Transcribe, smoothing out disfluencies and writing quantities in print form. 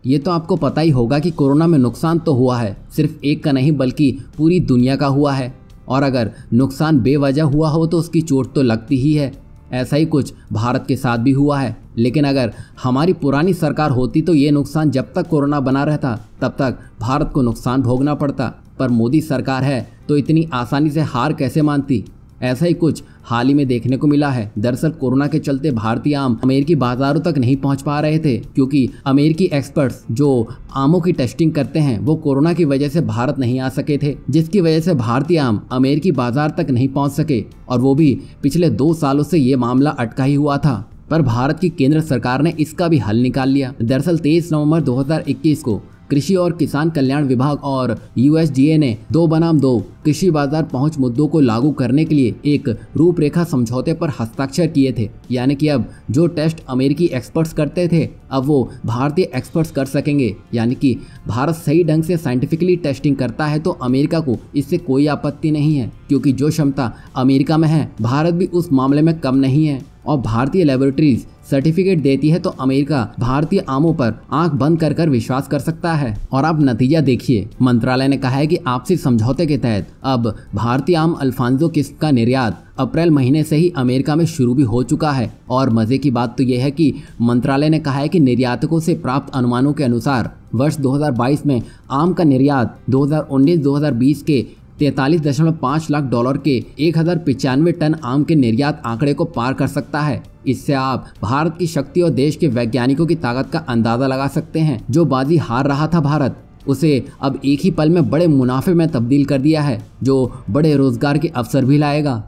ये तो आपको पता ही होगा कि कोरोना में नुकसान तो हुआ है, सिर्फ एक का नहीं बल्कि पूरी दुनिया का हुआ है। और अगर नुकसान बेवजह हुआ हो तो उसकी चोट तो लगती ही है। ऐसा ही कुछ भारत के साथ भी हुआ है। लेकिन अगर हमारी पुरानी सरकार होती तो ये नुकसान जब तक कोरोना बना रहता तब तक भारत को नुकसान भोगना पड़ता। पर मोदी सरकार है तो इतनी आसानी से हार कैसे मानती। ऐसा ही कुछ हाल ही में देखने को मिला है। दरअसल कोरोना के चलते भारतीय आम अमेरिकी बाजारों तक नहीं पहुंच पा रहे थे, क्योंकि अमेरिकी एक्सपर्ट्स जो आमों की टेस्टिंग करते हैं वो कोरोना की वजह से भारत नहीं आ सके थे, जिसकी वजह से भारतीय आम अमेरिकी बाजार तक नहीं पहुंच सके। और वो भी पिछले 2 सालों से ये मामला अटका ही हुआ था। पर भारत की केंद्र सरकार ने इसका भी हल निकाल लिया। दरअसल 23 नवंबर 2021 को कृषि और किसान कल्याण विभाग और USDA ने 2 बनाम 2 कृषि बाजार पहुंच मुद्दों को लागू करने के लिए एक रूपरेखा समझौते पर हस्ताक्षर किए थे। यानी कि अब जो टेस्ट अमेरिकी एक्सपर्ट्स करते थे अब वो भारतीय एक्सपर्ट्स कर सकेंगे। यानी कि भारत सही ढंग से साइंटिफिकली टेस्टिंग करता है तो अमेरिका को इससे कोई आपत्ति नहीं है, क्योंकि जो क्षमता अमेरिका में है भारत भी उस मामले में कम नहीं है। और भारतीय लेबोरेटरीज सर्टिफिकेट देती है तो अमेरिका भारतीय आमों पर आंख बंद कर विश्वास कर सकता है। और आप नतीजा देखिए, मंत्रालय ने कहा है कि आपसी समझौते के तहत अब भारतीय आम अल्फांसो किस्म का निर्यात अप्रैल महीने से ही अमेरिका में शुरू भी हो चुका है। और मजे की बात तो यह है कि मंत्रालय ने कहा है कि निर्यातकों से प्राप्त अनुमानों के अनुसार वर्ष 2022 में आम का निर्यात 2019-2020 के $43.5 लाख के 1095 टन आम के निर्यात आंकड़े को पार कर सकता है। इससे आप भारत की शक्ति और देश के वैज्ञानिकों की ताकत का अंदाजा लगा सकते हैं। जो बाजी हार रहा था भारत, उसे अब एक ही पल में बड़े मुनाफे में तब्दील कर दिया है, जो बड़े रोजगार के अवसर भी लाएगा।